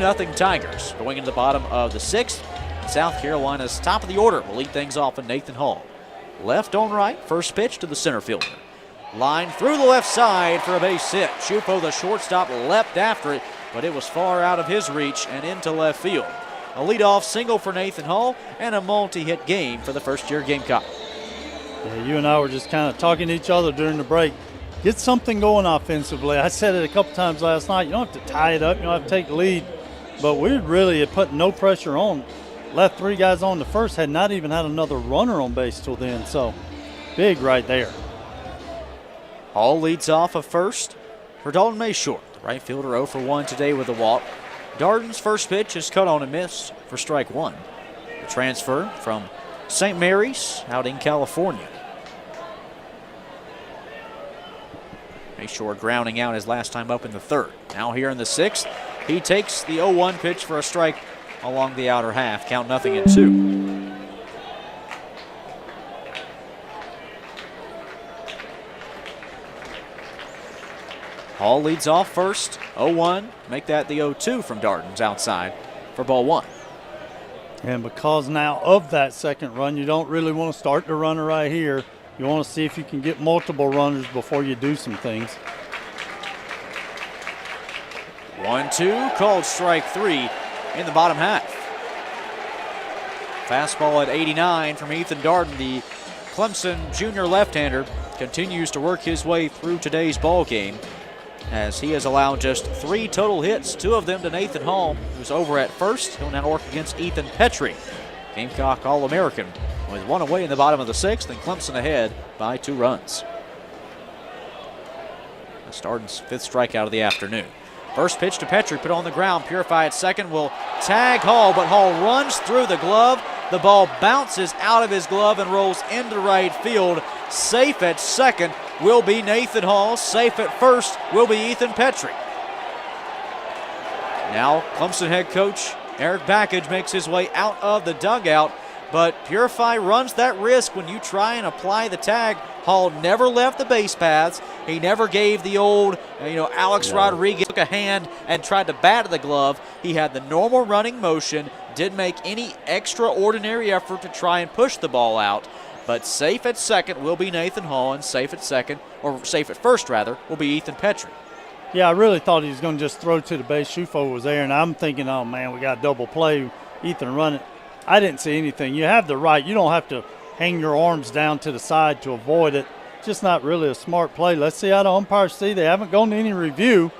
Nothing Tigers. Going into the bottom of the sixth. South Carolina's top of the order will lead things off in Nathan Hall. Left on right, first pitch to the center fielder. Line through the left side for a base hit. Shufo, the shortstop, leapt after it, but it was far out of his reach and into left field. A leadoff single for Nathan Hall and a multi-hit game for the first-year Gamecock. Yeah, you and I were just kind of talking to each other during the break. Get something going offensively. I said it a couple times last night. You don't have to tie it up. You don't have to take the lead. But we really had put no pressure on. Left three guys on the first, had not even had another runner on base till then. So big right there. Hall leads off of first for Dalton Mayshore. The right fielder 0 for 1 today with a walk. Darden's first pitch is cut on and missed for strike one. The transfer from St. Mary's out in California. Mayshore grounding out his last time up in the third. Now here in the sixth, he takes the 0-1 pitch for a strike along the outer half. Count 0-2. Hall leads off first, 0-1. Make that the 0-2 from Darden's outside for ball one. And because now of that second run, you don't really want to start the runner right here. You want to see if you can get multiple runners before you do some things. 1-2, called strike three in the bottom half. Fastball at 89 from Ethan Darden. The Clemson junior left-hander continues to work his way through today's ball game as he has allowed just 3 total hits, 2 of them to Nathan Hall, who's over at first. He'll now work against Ethan Petrie, Gamecock All-American, with 1 away in the bottom of the sixth, and Clemson ahead by 2 runs. That's Darden's 5th strikeout of the afternoon. First pitch to Petrie, put on the ground. Purify at second will tag Hall, but Hall runs through the glove. The ball bounces out of his glove and rolls into right field. Safe at second will be Nathan Hall. Safe at first will be Ethan Petrie. Now Clemson head coach Eric Backage makes his way out of the dugout, but Purify runs that risk when you try and apply the tag. Hall never left the base paths. He never gave the old, Alex Rodriguez took a hand and tried to bat the glove. He had the normal running motion, didn't make any extraordinary effort to try and push the ball out. But safe at second will be Nathan Hall, and safe at first, will be Ethan Petrie. Yeah, I really thought he was going to just throw to the base. Shufo was there, and I'm thinking, oh, man, we got a double play. Ethan run it. I didn't see anything. You have the right. You don't have to hang your arms down to the side to avoid it. Just not really a smart play. Let's see how the umpires see. They haven't gone to any review.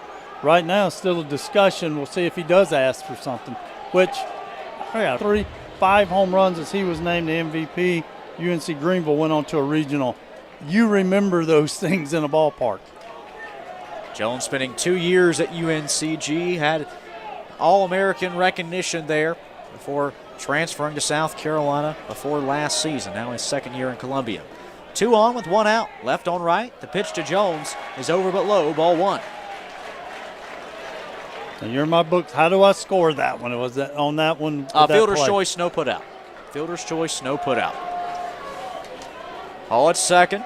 Right now, it's still a discussion. We'll see if he does ask for something, which, 5 home runs as he was named the MVP. UNC Greenville went on to a regional. You remember those things in a ballpark. Jones spending 2 years at UNCG, had All-American recognition there before transferring to South Carolina before last season, now his second year in Columbia. 2 on with 1 out, left on right. The pitch to Jones is over but low, ball 1. And you're in my books. How do I score that one? Was that on that one? Fielder's choice, no put out. Fielder's choice, no put out. Hall at second,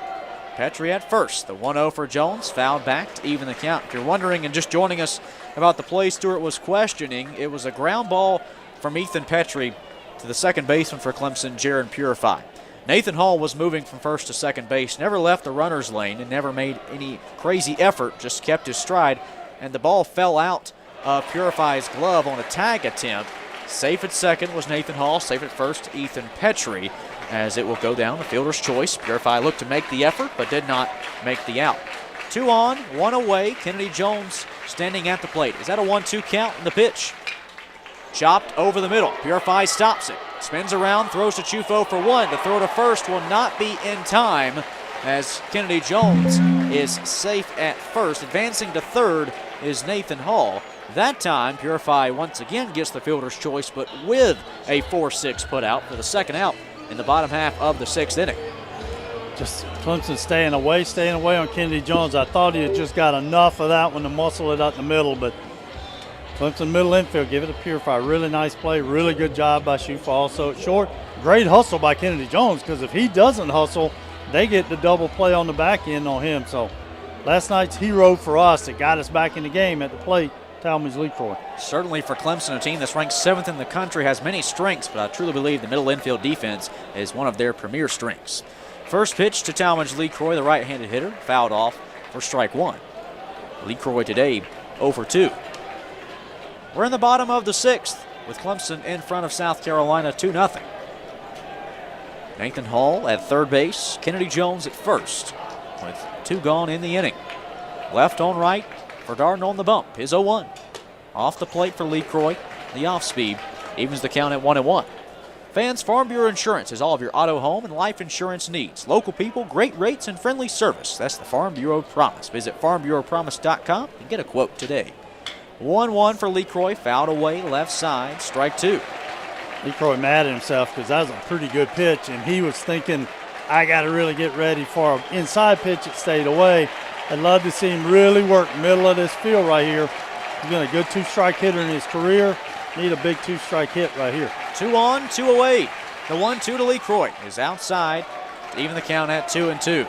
Petrie at first. The 1-0 for Jones, fouled back to even the count. If you're wondering and just joining us about the play Stewart was questioning, it was a ground ball from Ethan Petrie to the second baseman for Clemson, Jaron Purify. Nathan Hall was moving from first to second base, never left the runner's lane and never made any crazy effort, just kept his stride, and the ball fell out of Purify's glove on a tag attempt. Safe at second was Nathan Hall, safe at first Ethan Petrie, as it will go down the fielder's choice. Purify looked to make the effort, but did not make the out. 2 on, 1 away. Kennedy Jones standing at the plate. Is that a 1-2 count in the pitch? Chopped over the middle. Purify stops it. Spins around, throws to Chufo for 1. The throw to first will not be in time as Kennedy Jones is safe at first. Advancing to third is Nathan Hall. That time, Purify once again gets the fielder's choice, but with a 4-6 put out for the second out in the bottom half of the 6th inning. Just Clemson staying away on Kennedy Jones. I thought he had just got enough of that one to muscle it out the middle, but Clemson middle infield, give it to Purify. Really nice play, really good job by Shufo. Also at short, great hustle by Kennedy Jones, because if he doesn't hustle, they get the double play on the back end on him. So last night's hero for us that got us back in the game at the plate Talmadge LeCroy. Certainly for Clemson, a team that's ranked 7th in the country, has many strengths, but I truly believe the middle infield defense is one of their premier strengths. First pitch to Talmadge LeCroy, the right-handed hitter, fouled off for strike one. LeCroy today 0 for 2. We're in the bottom of the 6th with Clemson in front of South Carolina 2-0. Nathan Hall at third base, Kennedy Jones at first with 2 gone in the inning. Left on right for Darden on the bump. His 0-1. Off the plate for LeCroy. The off speed evens the count at 1-1. Fans, Farm Bureau Insurance is all of your auto, home, and life insurance needs. Local people, great rates, and friendly service. That's the Farm Bureau Promise. Visit farmbureaupromise.com and get a quote today. 1-1 for LeCroy. Fouled away left side. Strike 2. LeCroy mad at himself because that was a pretty good pitch, and he was thinking, I got to really get ready for an inside pitch that stayed away. I'd love to see him really work middle of this field right here. He's been a good 2-strike hitter in his career. Need a big 2-strike hit right here. 2 on, 2 away. The 1-2 to LeCroy is outside to even the count at 2-2.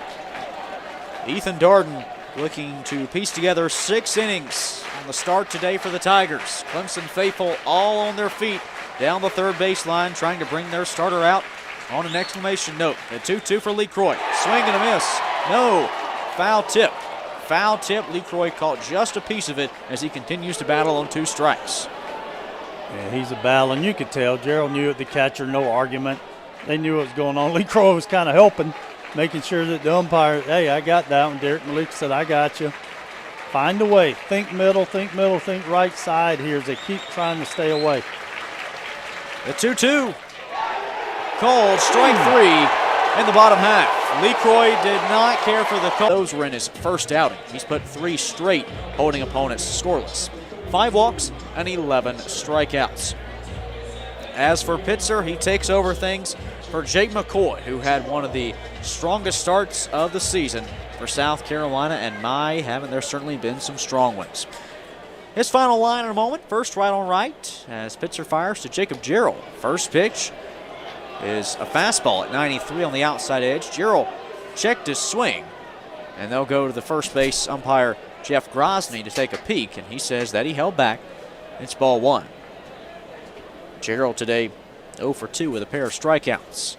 Ethan Darden looking to piece together 6 innings on the start today for the Tigers. Clemson faithful all on their feet down the third baseline, trying to bring their starter out on an exclamation note. The 2-2 for LeCroy. Swing and a miss. No. Foul tip. Foul tip. LeCroy caught just a piece of it as he continues to battle on 2 strikes. Yeah, he's a battle, and you could tell. Gerald knew it, the catcher, no argument. They knew what was going on. LeCroy was kind of helping, making sure that the umpire, hey, I got that one. Derek Malik said, I got you. Find a way. Think middle, think right side here as they keep trying to stay away. The 2-2. Called strike 3 in the bottom half. LeCroy did not care for the call. Those were in his first outing. He's put 3 straight, holding opponents scoreless. 5 walks and 11 strikeouts. As for Pitzer, he takes over things for Jake McCoy, who had one of the strongest starts of the season for South Carolina, and haven't there certainly been some strong ones. His final line in a moment. First right on right as Pitzer fires to Jacob Gerald. First pitch is a fastball at 93 on the outside edge. Gerald checked his swing, and they'll go to the first base umpire Jeff Grosny to take a peek, and he says that he held back. It's ball 1. Gerald today 0 for 2 with a pair of strikeouts.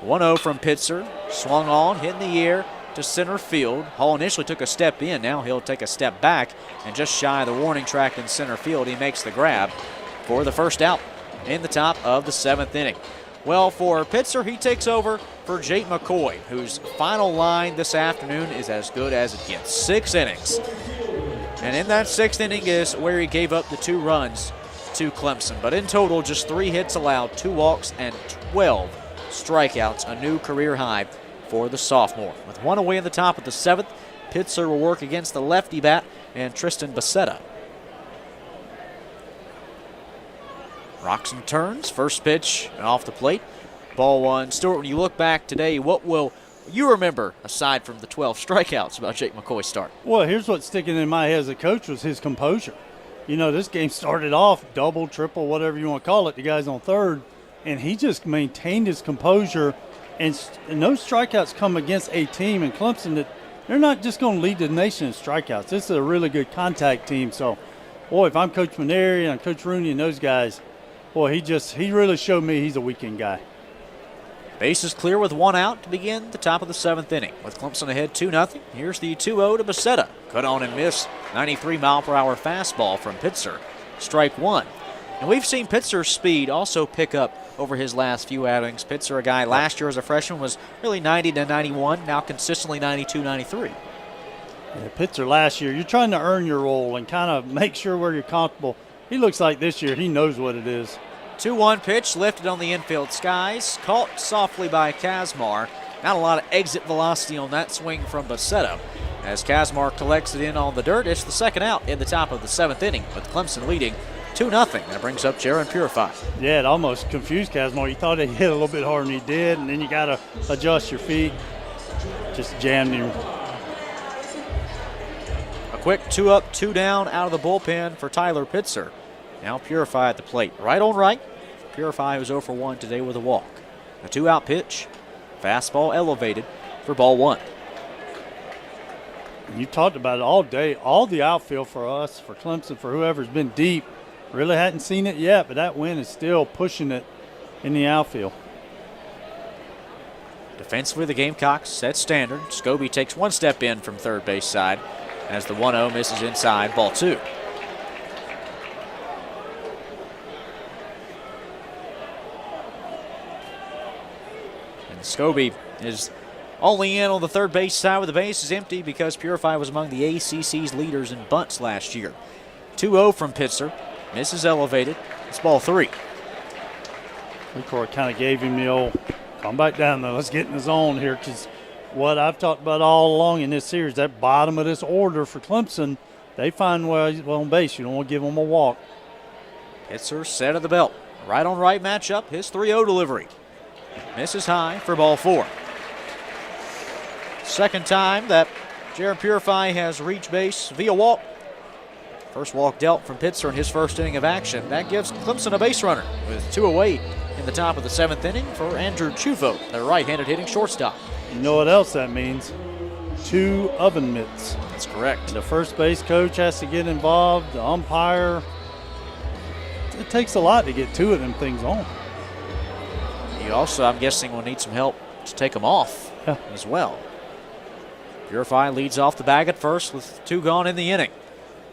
1-0 from Pitzer. Swung on, hit in the air to center field. Hall initially took a step in. Now he'll take a step back, and just shy of the warning track in center field, he makes the grab for the first out in the top of the 7th inning. Well, for Pitzer, he takes over for Jake McCoy, whose final line this afternoon is as good as it gets. 6 innings. And in that 6th inning is where he gave up the 2 runs to Clemson. But in total, just 3 hits allowed, 2 walks, and 12 strikeouts, a new career high for the sophomore. With 1 away in the top of the 7th, Pitzer will work against the lefty bat and Tristan Becerra. Rocks and turns. First pitch off the plate. Ball 1. Stuart, when you look back today, what will you remember, aside from the 12 strikeouts, about Jake McCoy's start? Well, here's what's sticking in my head as a coach was his composure. You know, this game started off double, triple, whatever you want to call it. The guy's on third, and he just maintained his composure. And those strikeouts come against a team in Clemson that they're not just going to lead the nation in strikeouts. This is a really good contact team. So, boy, if I'm Coach Maneri and I'm Coach Rooney and those guys, boy, he really showed me he's a weekend guy. Bases clear with 1 out to begin the top of the 7th inning. With Clemson ahead 2-0, here's the 2-0 to Becerra. Cut on and miss. 93-mile-per-hour fastball from Pitzer. Strike 1. And we've seen Pitzer's speed also pick up over his last few outings. Pitzer, a guy last year as a freshman, was really 90 to 91, now consistently 92, 93. Yeah, Pitzer last year, you're trying to earn your role and kind of make sure where you're comfortable. He looks like this year he knows what it is. 2-1 pitch lifted on the infield skies, caught softly by Kazmar. Not a lot of exit velocity on that swing from Becerra. As Kazmar collects it in on the dirt, it's the 2nd out in the top of the 7th inning, with Clemson leading 2-0. That brings up Jaron Purify. Yeah, it almost confused Kazmar. You thought he hit a little bit harder than he did, and then you got to adjust your feet. Just jammed him. A quick 2 up, 2 down out of the bullpen for Tyler Pitzer. Now Purify at the plate. Right on right. Purify was 0 for 1 today with a walk. A 2-out pitch. Fastball elevated for ball 1. You talked about it all day. All the outfield for us, for Clemson, for whoever's been deep, really hadn't seen it yet, but that wind is still pushing it in the outfield. Defensively, the Gamecocks set standard. Scobie takes one step in from third base side as the 1-0 misses inside, ball 2. And Scobie is only in on the third base side with the base is empty because Purify was among the ACC's leaders in bunts last year. 2-0 from Pitzer. Misses elevated. It's ball 3. Court kind of gave him the old, come back down there, let's get in the zone here, because what I've talked about all along in this series, that bottom of this order for Clemson, they find well on base. You don't want to give them a walk. Pitzer set of the belt. Right on right matchup. His 3-0 delivery. Misses high for ball 4. Second time that Jared Purify has reached base via walk. First walk dealt from Pitzer in his first inning of action. That gives Clemson a base runner with 2 away in the top of the 7th inning for Andrew Chufo, their right-handed hitting shortstop. You know what else that means? 2 oven mitts. That's correct. The first base coach has to get involved, the umpire. It takes a lot to get 2 of them things on. He also, I'm guessing, will need some help to take them off as well. Purify leads off the bag at first with 2 gone in the inning.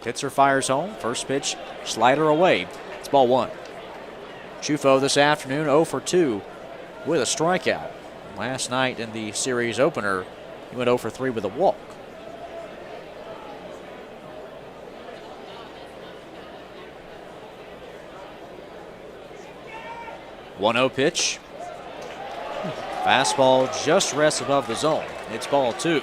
Pitzer fires home. First pitch, slider away. It's ball 1. Chufo this afternoon 0 for 2 with a strikeout. Last night in the series opener, he went 0 for 3 with a walk. .1-0 pitch. Fastball just rests above the zone. It's ball 2.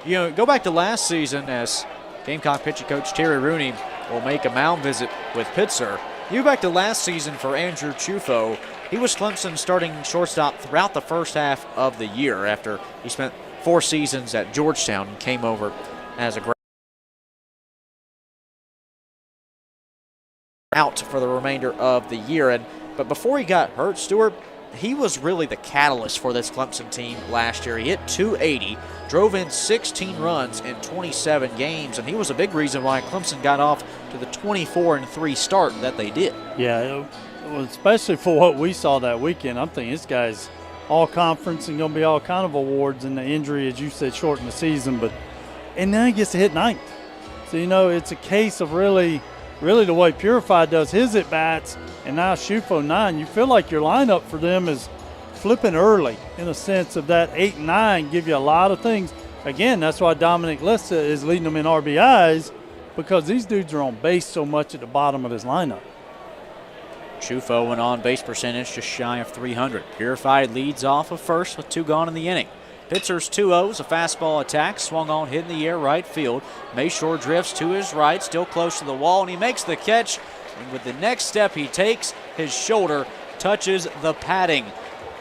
You know, go back to last season as Gamecock pitching coach Terry Rooney will make a mound visit with Pitzer. You go back to last season for Andrew Chufo. He was Clemson's starting shortstop throughout the first half of the year after he spent 4 seasons at Georgetown and came over as a out for the remainder of the year. But before he got hurt, Stewart, he was really the catalyst for this Clemson team last year. He hit .280, drove in 16 runs in 27 games, and he was a big reason why Clemson got off to the 24-3 start that they did. Yeah, especially for what we saw that weekend. I'm thinking this guy's all conference and going to be all kind of awards, and the injury, as you said, shortened the season. And then he gets to hit 9th. So, you know, it's a case of really the way Purify does his at-bats, and now Chufo 9, you feel like your lineup for them is flipping early in a sense of that 8 and 9 give you a lot of things. Again, that's why Dominic Lissa is leading them in RBIs, because these dudes are on base so much at the bottom of his lineup. Chufo an on-base percentage just shy of 300. Purify leads off of first with 2 gone in the inning. Pitzer's 2-0s, a fastball attack, swung on, hit in the air, right field. Mayshore drifts to his right, still close to the wall, and he makes the catch. And with the next step he takes, his shoulder touches the padding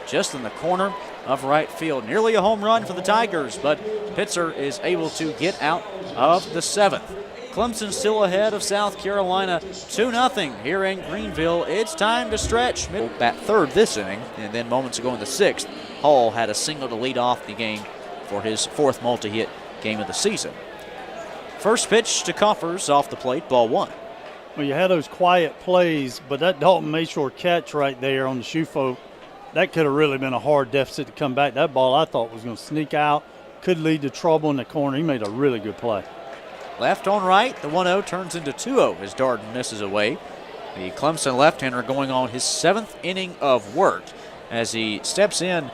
just in the corner of right field. Nearly a home run for the Tigers, but Pitzer is able to get out of the 7th. Clemson still ahead of South Carolina 2-0 here in Greenville. It's time to stretch. Bat third this inning, and then moments ago in the 6th, Hall had a single to lead off the game for his 4th multi-hit game of the season. First pitch to Coffers off the plate, ball 1. Well, you had those quiet plays, but that Dalton Mayshore catch right there on the Chufo, that could have really been a hard deficit to come back. That ball I thought was going to sneak out, could lead to trouble in the corner. He made a really good play. Left on right, the 1-0 turns into 2-0 as Darden misses away. The Clemson left-hander going on his 7th inning of work as he steps in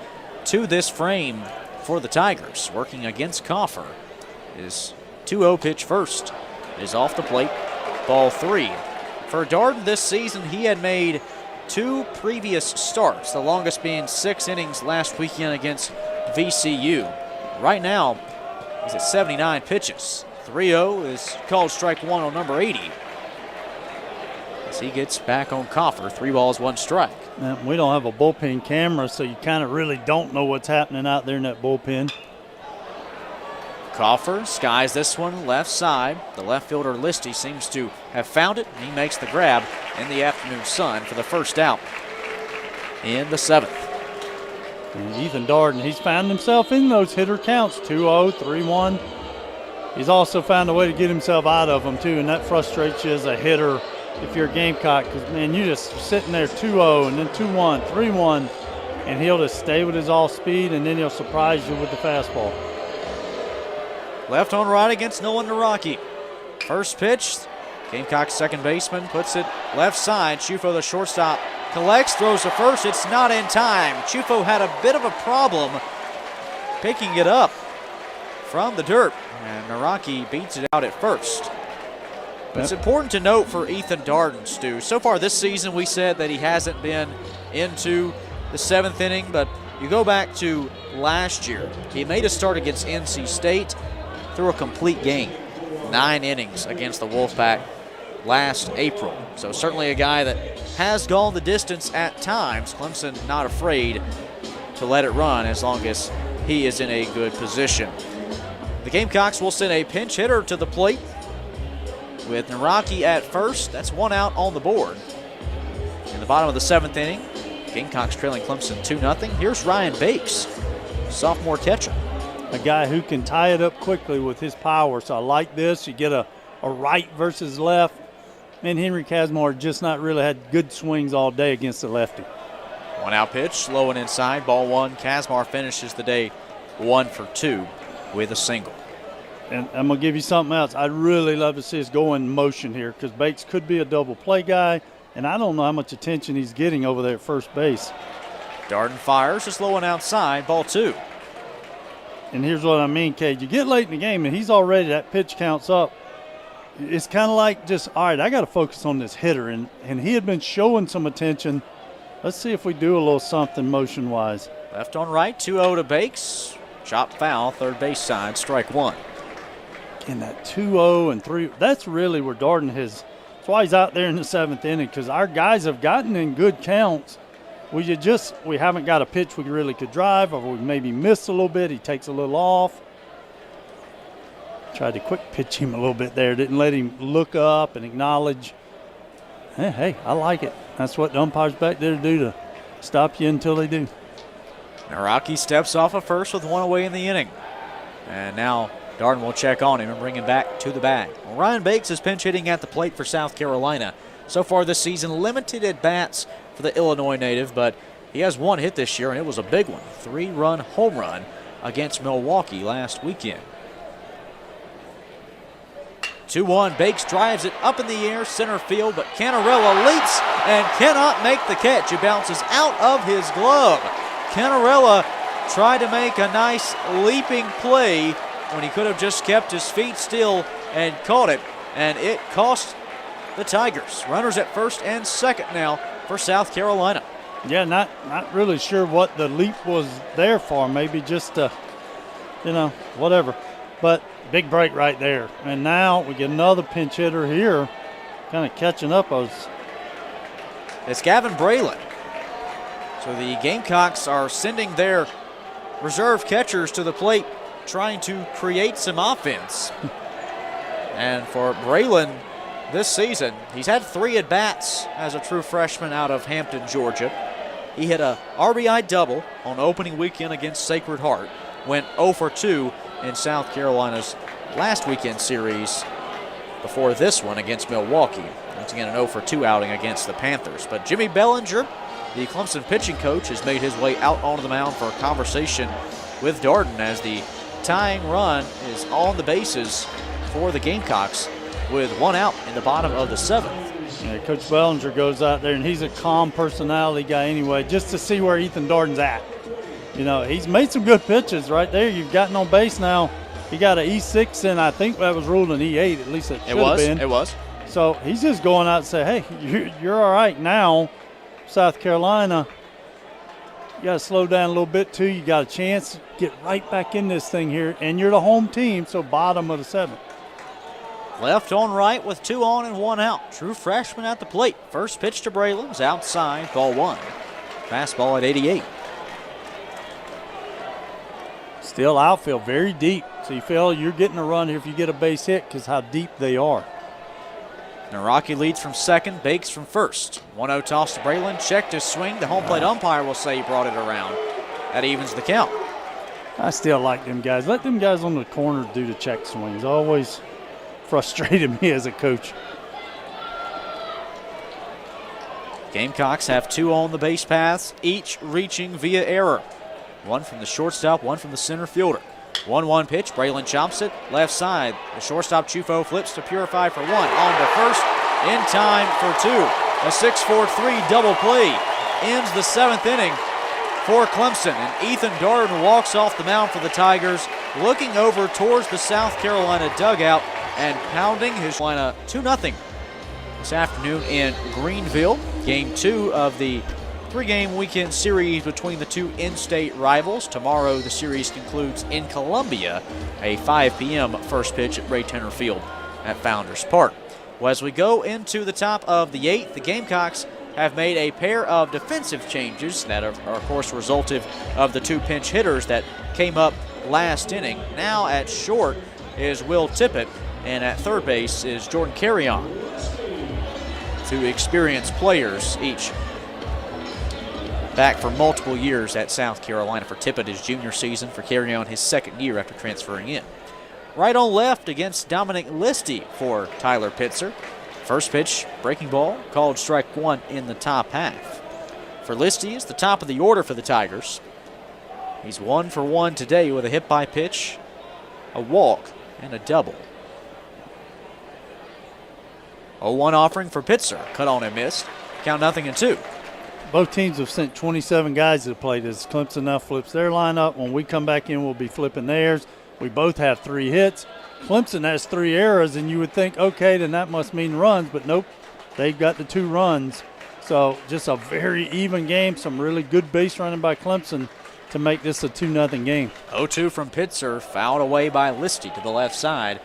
to this frame for the Tigers, working against Coffer. His 2-0 pitch first is off the plate, ball 3. For Darden this season, he had made 2 previous starts, the longest being 6 innings last weekend against VCU. Right now, he's at 79 pitches. 3-0 is called strike 1 on number 80. As he gets back on Coffer, 3 balls, 1 strike. Now, we don't have a bullpen camera, so you kind of really don't know what's happening out there in that bullpen. Coffer skies this one left side. The left fielder Listy seems to have found it, and he makes the grab in the afternoon sun for the first out in the 7th. And Ethan Darden, he's found himself in those hitter counts, 2-0, 3-1. he's also found a way to get himself out of them too, and that frustrates you as a hitter if you're a Gamecock, because, man, you just sitting there 2-0 and then 2-1, 3-1, and he'll just stay with his all speed, and then he'll surprise you with the fastball. Left on right against Nolan Naraki. First pitch, Gamecock's second baseman puts it left side. Chufo, the shortstop, collects, throws to first. It's not in time. Chufo had a bit of a problem picking it up from the dirt, and Naraki beats it out at first. But it's important to note for Ethan Darden, Stu. So far this season, we said that he hasn't been into the seventh inning, but you go back to last year, he made a start against NC State through a complete game, 9 innings against the Wolfpack last April. So certainly a guy that has gone the distance at times. Clemson not afraid to let it run as long as he is in a good position. The Gamecocks will send a pinch hitter to the plate with Naraki at first. That's 1 out on the board. In the bottom of the 7th inning, Gamecocks trailing Clemson 2-0. Here's Ryan Bakes, sophomore catcher. A guy who can tie it up quickly with his power. So I like this. You get a right versus left. And Henry Casmore just not really had good swings all day against the lefty. 1 out pitch, low and inside, ball 1. Casmar finishes the day 1 for 2 with a single. And I'm going to give you something else. I'd really love to see us go in motion here, because Bakes could be a double play guy, and I don't know how much attention he's getting over there at first base. Darden fires, just low and outside, ball 2. And here's what I mean, Cade. You get late in the game, and he's already, that pitch counts up. It's kind of like just, all right, I got to focus on this hitter. And he had been showing some attention. Let's see if we do a little something motion-wise. Left on right, 2-0 to Bakes. Chop foul, third base side, strike 1. In that 2-0 and 3, that's really where Darden has. That's why he's out there in the 7th inning, because our guys have gotten in good counts. We haven't got a pitch we really could drive, or we maybe missed a little bit. He takes a little off. Tried to quick pitch him a little bit there. Didn't let him look up and acknowledge. Hey, I like it. That's what the umpires back there do, to stop you until they do. Naraki steps off of first with 1 away in the inning. And now Darden will check on him and bring him back to the bag. Well, Ryan Bakes is pinch hitting at the plate for South Carolina. So far this season, limited at-bats for the Illinois native, but he has 1 hit this year, and it was a big one. 3-run home run against Milwaukee last weekend. 2-1, Bakes drives it up in the air, center field, but Canarella leaps and cannot make the catch. It bounces out of his glove. Canarella tried to make a nice leaping play when he could have just kept his feet still and caught it, and it cost the Tigers. Runners at first and second now for South Carolina. Yeah, not really sure what the leap was there for. Maybe just whatever. But big break right there. And now we get another pinch hitter here, kind of catching up us. It's Gavin Braylon. So the Gamecocks are sending their reserve catchers to the plate, trying to create some offense. And for Braylon this season, he's had 3 at-bats as a true freshman out of Hampton, Georgia. He hit a RBI double on opening weekend against Sacred Heart, went 0 for 2 in South Carolina's last weekend series before this one against Milwaukee. Once again, an 0 for 2 outing against the Panthers. But Jimmy Bellinger, the Clemson pitching coach, has made his way out onto the mound for a conversation with Darden as the tying run is on the bases for the Gamecocks with 1 out in the bottom of the 7th. Yeah, Coach Bellinger goes out there, and he's a calm personality guy anyway, just to see where Ethan Darden's at. You know, he's made some good pitches right there. You've gotten on base now. He got an E6, and I think that was ruled an E8. At least it should have been. It was. So he's just going out and say, hey, you're all right now, South Carolina. You got to slow down a little bit, too. You got a chance to get right back in this thing here, and you're the home team, so bottom of the 7th. Left on right with 2 on and 1 out. True freshman at the plate. First pitch to Braylon's outside, ball 1. Fastball at 88. Still outfield, very deep. So you feel you're getting a run here if you get a base hit because how deep they are. Naraki leads from second, Bakes from first. 1-0 toss to Braylon, checked his swing. The home plate umpire will say he brought it around. That evens the count. I still like them guys. Let them guys on the corner do the check swings. Always frustrated me as a coach. Gamecocks have 2 on the base paths, each reaching via error. One from the shortstop, one from the center fielder. 1-1 pitch. Braylon chops it left side. The shortstop Chufo flips to Purify for 1. On to first in time for 2. A 6-4-3 double play ends the 7th inning for Clemson. And Ethan Darden walks off the mound for the Tigers, looking over towards the South Carolina dugout and pounding his lineup 2-0 this afternoon in Greenville. Game 2 of the 3-game weekend series between the 2 in-state rivals. Tomorrow the series concludes in Columbia, a 5 p.m. first pitch at Ray Tenner Field at Founders Park. Well, as we go into the top of the 8th, the Gamecocks have made a pair of defensive changes that are of course resultive of the 2 pinch hitters that came up last inning. Now at short is Will Tippett, and at third base is Jordan Carrion. 2 experienced players each, back for multiple years at South Carolina. For Tippett, his junior season. For Carrion, his 2nd year after transferring in. Right on left against Dominic Listy for Tyler Pitzer. First pitch, breaking ball, called strike 1 in the top half. For Listy, it's the top of the order for the Tigers. He's 1 for 1 today with a hit by pitch, a walk, and a double. 0-1 offering for Pitzer. Cut on and missed. Count 0-2. Both teams have sent 27 guys to the plate as Clemson now flips their lineup. When we come back in, we'll be flipping theirs. We both have 3 hits. Clemson has 3 errors, and you would think, okay, then that must mean runs, but nope, they've got the 2 runs. So just a very even game, some really good base running by Clemson to make this a 2-0 game. 0-2 from Pitzer, fouled away by Listy to the left side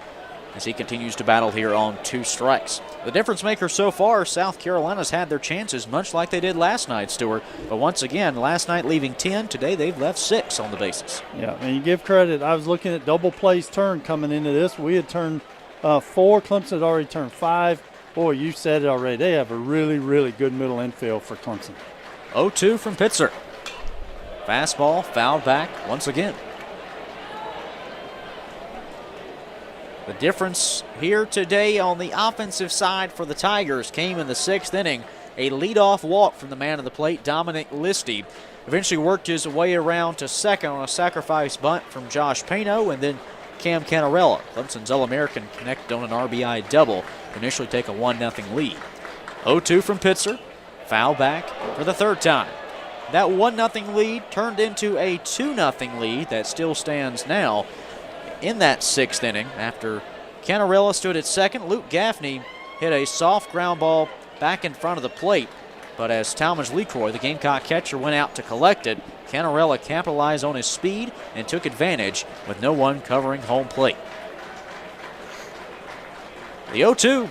as he continues to battle here on 2 strikes. The difference maker so far, South Carolina's had their chances much like they did last night, Stewart. But once again, last night leaving 10, today they've left 6 on the bases. Yeah, and you give credit. I was looking at double plays turn coming into this. We had turned 4. Clemson had already turned 5. Boy, you said it already. They have a really, really good middle infield for Clemson. 0-2 from Pitzer. Fastball fouled back once again. The difference here today on the offensive side for the Tigers came in the 6th inning. A leadoff walk from the man of the plate, Dominic Listy. Eventually worked his way around to second on a sacrifice bunt from Josh Pano, and then Cam Canarella, Clemson's All-American, connected on an RBI double to initially take a 1-0 lead. 0-2 from Pitzer. Foul back for the 3rd time. That 1-0 lead turned into a 2-0 lead that still stands now in that 6th inning. After Canarella stood at second, Luke Gaffney hit a soft ground ball back in front of the plate. But as Talmadge LeCroy, the Gamecock catcher, went out to collect it, Canarella capitalized on his speed and took advantage with no one covering home plate. The 0-2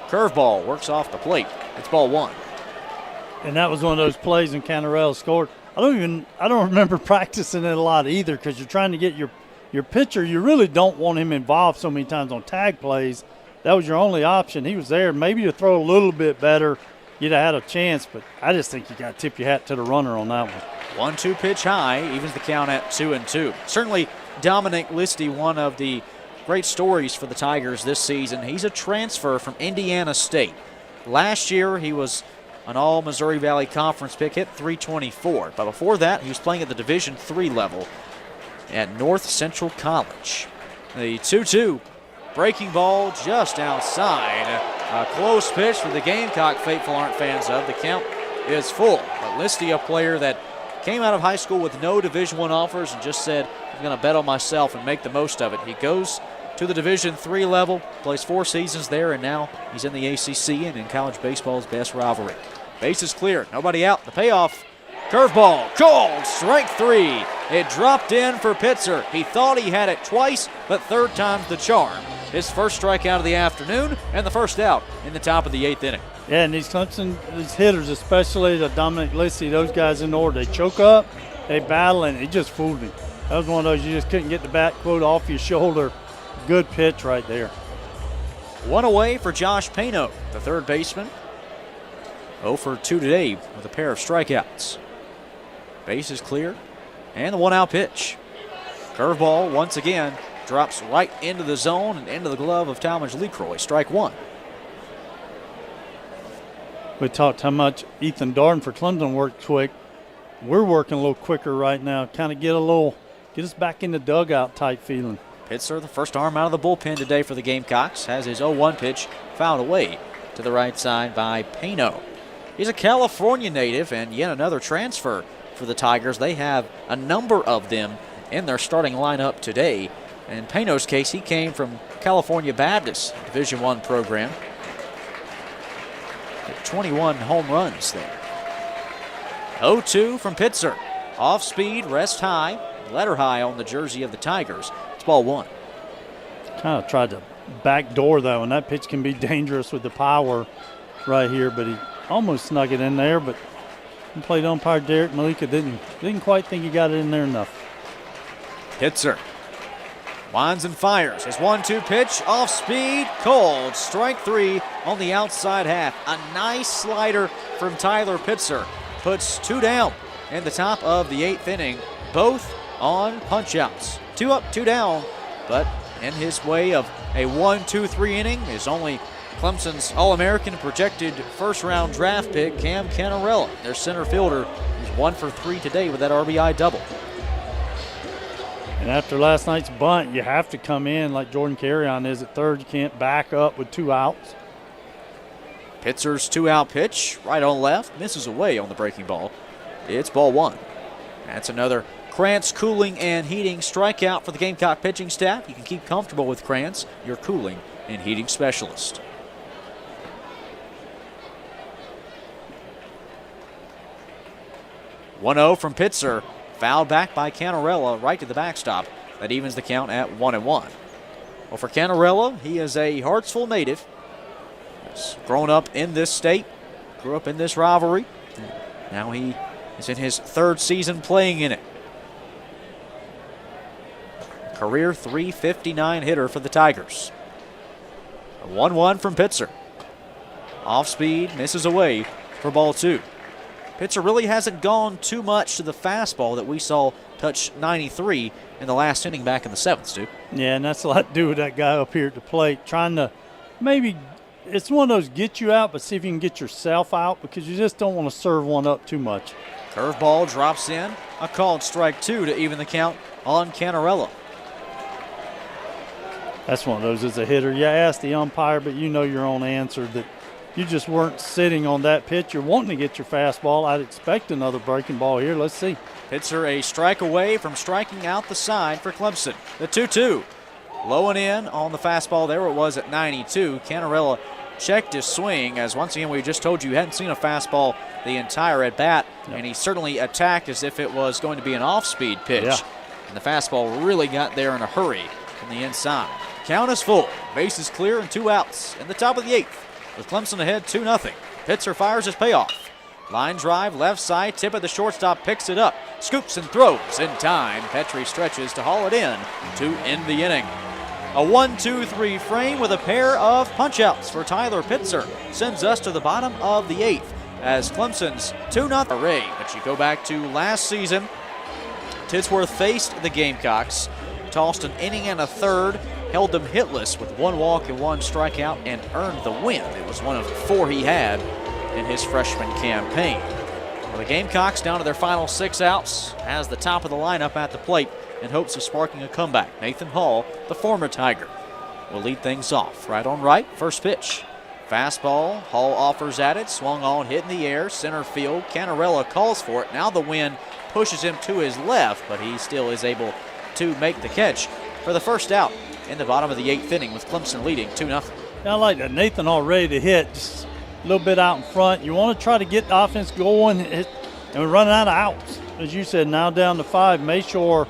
curveball works off the plate. It's ball 1. And that was one of those plays when Canarella scored. I don't remember practicing it a lot either, because you're trying to get your pitcher. You really don't want him involved so many times on tag plays. That was your only option. He was there. Maybe you throw a little bit better, you'd have had a chance, but I just think you got to tip your hat to the runner on that one. 1-2 pitch high, evens the count at 2-2. Certainly Dominic Listy, one of the great stories for the Tigers this season. He's a transfer from Indiana State. Last year he was an all-Missouri Valley Conference pick, hit .324. But before that, he was playing at the Division III level at North Central College. The 2-2 breaking ball just outside. A close pitch for the Gamecock faithful aren't fans of. The count is full. But Listy, a player that came out of high school with no Division I offers and just said, I'm going to bet on myself and make the most of it. He goes to the Division III level, plays 4 seasons there, and now he's in the ACC and in college baseball's best rivalry. Bases clear, nobody out. The payoff, curveball, called, strike 3. It dropped in for Pitzer. He thought he had it twice, but 3rd time's the charm. His first strikeout of the afternoon and the first out in the top of the 8th inning. Yeah, and these Clemson, these hitters, especially the Dominic Listy, those guys in order, they choke up, they battle, and it just fooled me. That was one of those you just couldn't get the bat quote off your shoulder. Good pitch right there. 1 away for Josh Pano, the 3rd baseman. 0 for 2 today with a pair of strikeouts. Base is clear, and the 1-out pitch. Curveball once again drops right into the zone and into the glove of Talmadge LeCroy. Strike one. We talked how much Ethan Darden for Clemson worked quick. We're working a little quicker right now. Kind of get us back in the dugout type feeling. Pitzer, the first arm out of the bullpen today for the Gamecocks, has his 0-1 pitch fouled away to the right side by Pano. He's a California native and yet another transfer for the Tigers. They have a number of them in their starting lineup today. In Pano's case, he came from California Baptist Division I program. 21 home runs there. 0-2 from Pitzer. Off speed, rest high, letter high on the jersey of the Tigers. It's ball one. Kind of tried to backdoor that one. That pitch can be dangerous with the power right here, but he almost snuck it in there, but plate umpire Derek Malika didn't quite think he got it in there enough. Pitzer winds and fires. His 1-2 pitch, off speed, cold. Strike three on the outside half. A nice slider from Tyler Pitzer. Puts two down in the top of the 8th inning, both on punch-outs. 2 up, 2 down, but in his way of a 1-2-3 inning is only Clemson's All-American projected first-round draft pick, Cam Canarella. Their center fielder is 1 for 3 today with that RBI double. And after last night's bunt, you have to come in like Jordan Carrion is at third. You can't back up with 2 outs. Pitzer's 2-out pitch, right on left, misses away on the breaking ball. It's ball one. That's another Krantz cooling and heating strikeout for the Gamecock pitching staff. You can keep comfortable with Krantz, your cooling and heating specialist. One-0 from Pitzer, fouled back by Canarella right to the backstop. That evens the count at 1-1. Well, for Canarella, he is a Hartsville native. He's grown up in this state, grew up in this rivalry. Now he is in his 3rd season playing in it. Career .359 hitter for the Tigers. A 1-1 from Pitzer. Off speed, misses away for ball two. Pitzer really hasn't gone too much to the fastball that we saw touch 93 in the last inning back in the 7th, Stu. Yeah, and that's a lot to do with that guy up here at the plate, trying to maybe – it's one of those get you out, but see if you can get yourself out because you just don't want to serve one up too much. Curveball drops in. A called strike two to even the count on Canarella. That's one of those as a hitter. You ask the umpire, but you know your own answer that you just weren't sitting on that pitch. You're wanting to get your fastball. I'd expect another breaking ball here. Let's see. Pitzer a strike away from striking out the side for Clemson. The 2-2. Low and in on the fastball. There it was at 92. Canarella checked his swing, as once again we just told you hadn't seen a fastball the entire at bat, and he certainly attacked as if it was going to be an off-speed pitch. Yeah. And the fastball really got there in a hurry from the inside. Count is full. Bases clear and 2 outs in the top of the 8th with Clemson ahead 2-0. Pitzer fires his payoff. Line drive, left side, tip of the shortstop, picks it up, scoops and throws in time. Petrie stretches to haul it in to end the inning. A 1-2-3 frame with a pair of punch-outs for Tyler Pitzer sends us to the bottom of the 8th as Clemson's 2-0 array. But you go back to last season, Titsworth faced the Gamecocks, tossed an inning and a third, held them hitless with 1 walk and 1 strikeout, and earned the win. It was one of 4 he had in his freshman campaign. Well, the Gamecocks down to their final 6 outs as the top of the lineup at the plate in hopes of sparking a comeback. Nathan Hall, the former Tiger, will lead things off. Right on right, first pitch. Fastball, Hall offers at it, swung on, hit in the air, center field. Canarella calls for it. Now the wind pushes him to his left, but he still is able to make the catch for the first out in the bottom of the 8th inning with Clemson leading 2-0. I like that. Nathan Hall ready to hit, just a little bit out in front. You want to try to get the offense going, and we're running out of outs. As you said, now down to 5. Mayshore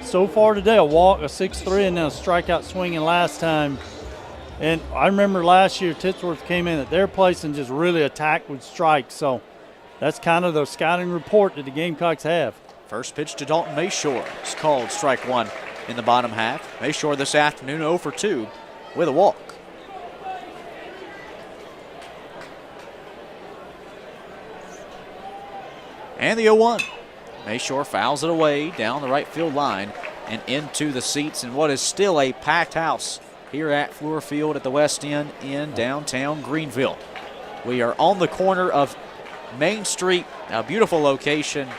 so far today, a walk, a 6-3, and then a strikeout swinging last time. And I remember last year, Titsworth came in at their place and just really attacked with strikes. So that's kind of the scouting report that the Gamecocks have. First pitch to Dalton Mayshore. It's called strike one in the bottom half. Mayshore this afternoon 0 for 2 with a walk. And the 0-1. Mayshore fouls it away down the right field line and into the seats in what is still a packed house here at Fluor Field at the West End in downtown Greenville. We are on the corner of Main Street, a beautiful location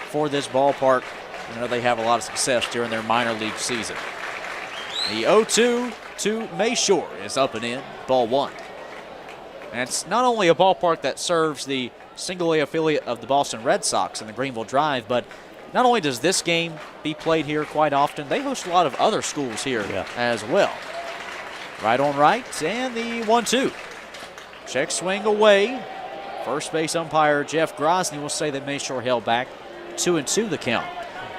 for this ballpark. I know they have a lot of success during their minor league season. The 0-2 to Mayshore is up and in, ball one. And it's not only a ballpark that serves the single-A affiliate of the Boston Red Sox in the Greenville Drive, but not only does this game be played here quite often, they host a lot of other schools here as well. Right on right, and the 1-2. Check swing away. First base umpire Jeff Grosny will say that Mayshore held back. 2-2 the count.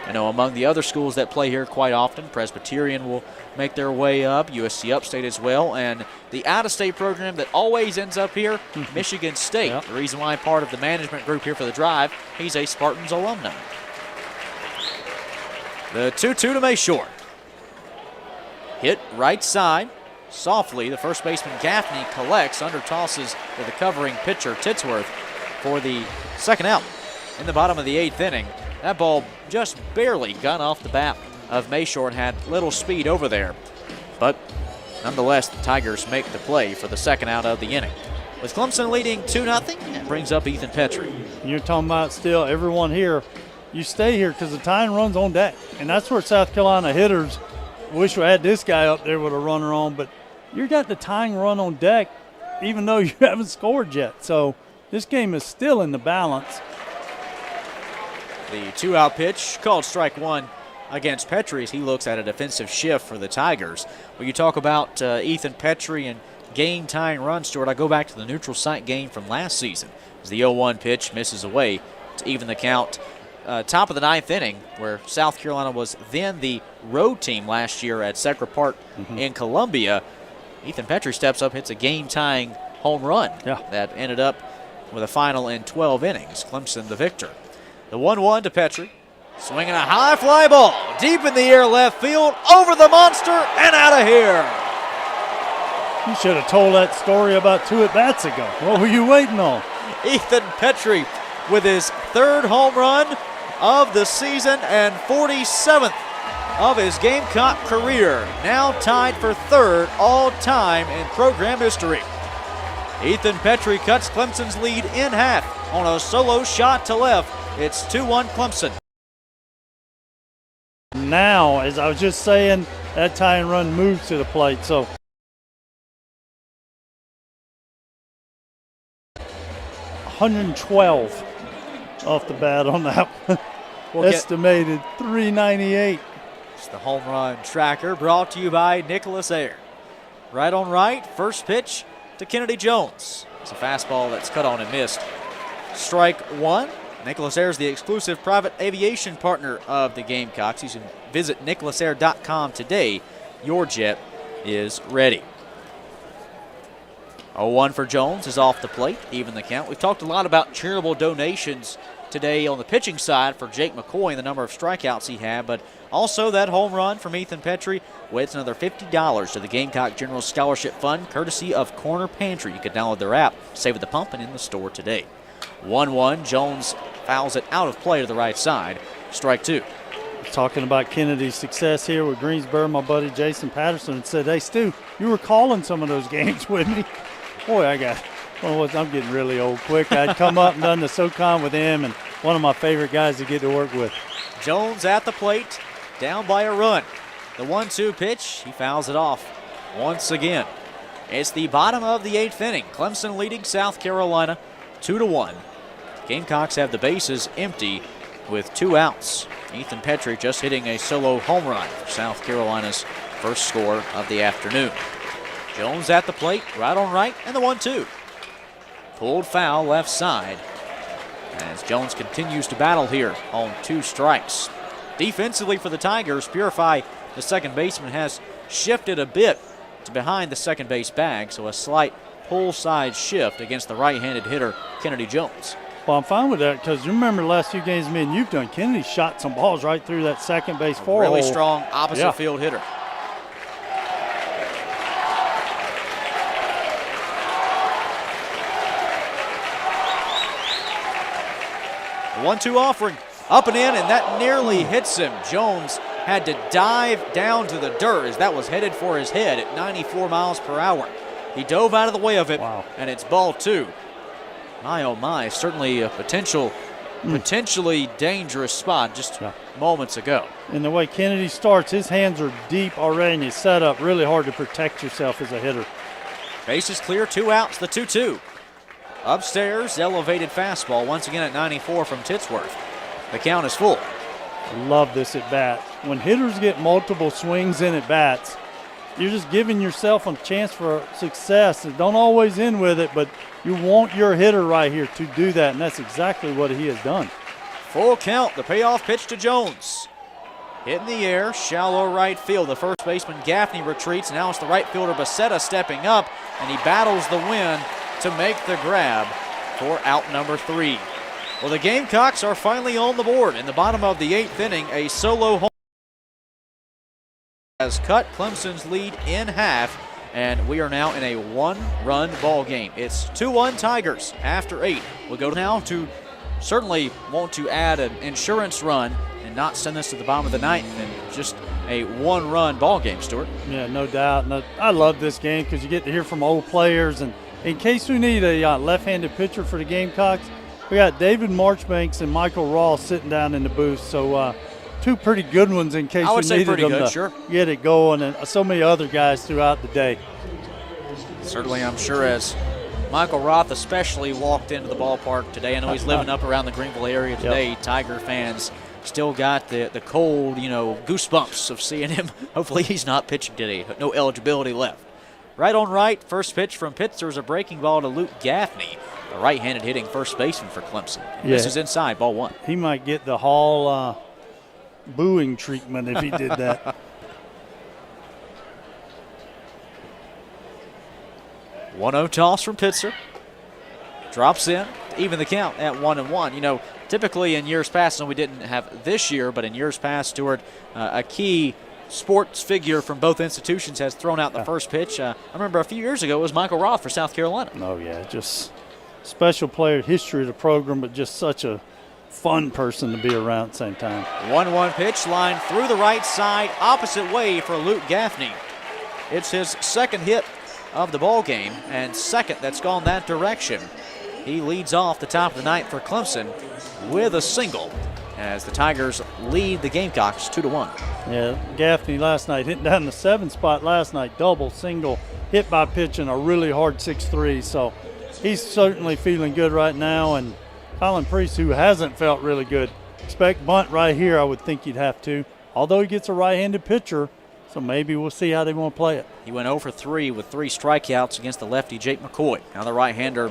I know among the other schools that play here quite often, Presbyterian will make their way up, USC Upstate as well, and the out-of-state program that always ends up here, Michigan State. The reason why I'm part of the management group here for the Drive, he's a Spartans alumni. The 2-2 to Mayshore. Hit right side. Softly, the first baseman Gaffney collects, under tosses to the covering pitcher Titsworth for the second out. In the bottom of the 8th inning, that ball just barely got off the bat of Mayshore and had little speed over there. But nonetheless, the Tigers make the play for the second out of the inning. With Clemson leading 2-0, it brings up Ethan Petrie. You're talking about still everyone here. You stay here because the tying run's on deck. And that's where South Carolina hitters wish we had this guy up there with a runner on. But you got the tying run on deck even though you haven't scored yet. So this game is still in the balance. The 2-out pitch called strike one against Petrie as he looks at a defensive shift for the Tigers. When you talk about Ethan Petrie and game-tying run, Stuart, I go back to the neutral site game from last season as the 0-1 pitch misses away to even the count. Top of the 9th inning, where South Carolina was then the road team last year at Segra Park in Columbia. Ethan Petrie steps up, hits a game-tying home run that ended up with a final in 12 innings. Clemson the victor. The 1-1 to Petrie. Swinging a high fly ball deep in the air left field, over the monster and out of here. You should have told that story about 2 at-bats ago. What were you waiting on? Ethan Petrie with his 3rd home run of the season and 47th of his Gamecock career. Now tied for 3rd all-time in program history. Ethan Petrie cuts Clemson's lead in half on a solo shot to left. It's 2-1 Clemson. Now, as I was just saying, that tying run moves to the plate. So 112 off the bat on that one. Estimated 398. It's the home run tracker brought to you by Nicholas Ayer. Right on right, first pitch to Kennedy Jones. It's a fastball that's cut on and missed. Strike one. Nicholas Ayer is the exclusive private aviation partner of the Gamecocks. You can visit nicholasair.com today. Your jet is ready. 0-1 for Jones is off the plate, even the count. We've talked a lot about charitable donations today on the pitching side for Jake McCoy and the number of strikeouts he had, but also that home run from Ethan Petrie weighs another $50 to the Gamecock General Scholarship Fund, courtesy of Corner Pantry. You can download their app, save at the pump, and in the store today. 1-1, Jones fouls it out of play to the right side. Strike two. Talking about Kennedy's success here with Greensboro, my buddy Jason Patterson said, "Hey, Stu, you were calling some of those games with me." Boy, I'm getting really old quick. I'd come up and done the SoCon with him, and one of my favorite guys to get to work with. Jones at the plate, down by a run. The 1-2 pitch, he fouls it off once again. It's the bottom of the 8th inning. Clemson leading South Carolina 2-1. Gamecocks have the bases empty with 2 outs. Ethan Petrie just hitting a solo home run for South Carolina's first score of the afternoon. Jones at the plate, right on right, and the 1-2. Pulled foul left side as Jones continues to battle here on 2 strikes. Defensively for the Tigers, Purify, the second baseman, has shifted a bit to behind the second base bag, so a slight pull side shift against the right-handed hitter Kennedy Jones. Well, I'm fine with that because you remember the last few games me and you've done, Kennedy shot some balls right through that second base four hole. Really strong opposite field hitter. The 1-2 offering up and in, and that nearly hits him. Jones had to dive down to the dirt as that was headed for his head at 94 miles per hour. He dove out of the way of it, wow. And it's ball 2. My, oh my, certainly a potentially dangerous spot just moments ago. And the way Kennedy starts, his hands are deep already, and he's set up really hard to protect yourself as a hitter. Base is clear, 2 outs, the 2-2. Upstairs, elevated fastball once again at 94 from Titsworth. The count is full. I love this at bat. When hitters get multiple swings in at bats, you're just giving yourself a chance for success. It don't always end with it, but you want your hitter right here to do that, and that's exactly what he has done. Full count, the payoff pitch to Jones. Hit in the air, shallow right field. The first baseman Gaffney retreats. Now it's the right fielder Becerra stepping up, and he battles the wind to make the grab for out number 3. Well, the Gamecocks are finally on the board. In the bottom of the 8th inning, a solo home has cut Clemson's lead in half, and we are now in a 1-run ball game. It's 2-1 Tigers after 8. We'll go now to certainly want to add an insurance run and not send this to the bottom of the 9th and just a 1-run ball game, Stuart. Yeah, no doubt. I love this game because you get to hear from old players. And in case we need a left-handed pitcher for the Gamecocks, we got David Marchbanks and Michael Ross sitting down in the booth. So 2 pretty good ones in case you needed them to get it going, and so many other guys throughout the day. Certainly, I'm sure as Michael Roth especially walked into the ballpark today. I know he's living up around the Greenville area today. Yep. Tiger fans still got the cold, goosebumps of seeing him. Hopefully he's not pitching today. No eligibility left. Right on right, first pitch from Pitzer is a breaking ball to Luke Gaffney, the right-handed hitting first baseman for Clemson. This is inside, ball 1. He might get the Hall booing treatment if he did that. One-0 toss from Pitzer. Drops in, even the count at 1-1. Typically in years past, and we didn't have this year, but in years past, Stuart, a key sports figure from both institutions has thrown out the first pitch. I remember a few years ago it was Michael Roth for South Carolina. Oh, yeah, just special player, history of the program, but just such a fun person to be around at the same time. 1-1 pitch, line through the right side, opposite way for Luke Gaffney. It's his second hit of the ball game and second that's gone that direction. He leads off the top of the 9th for Clemson with a single as the Tigers lead the Gamecocks 2-1. Yeah, Gaffney last night hitting down the 7th spot last night, double, single, hit by pitch in a really hard 6-3. So he's certainly feeling good right now. And Colin Priest, who hasn't felt really good, expect bunt right here. I would think he'd have to, although he gets a right-handed pitcher. So maybe we'll see how they want to play it. He went 0 for 3 with 3 strikeouts against the lefty Jake McCoy. Now the right-hander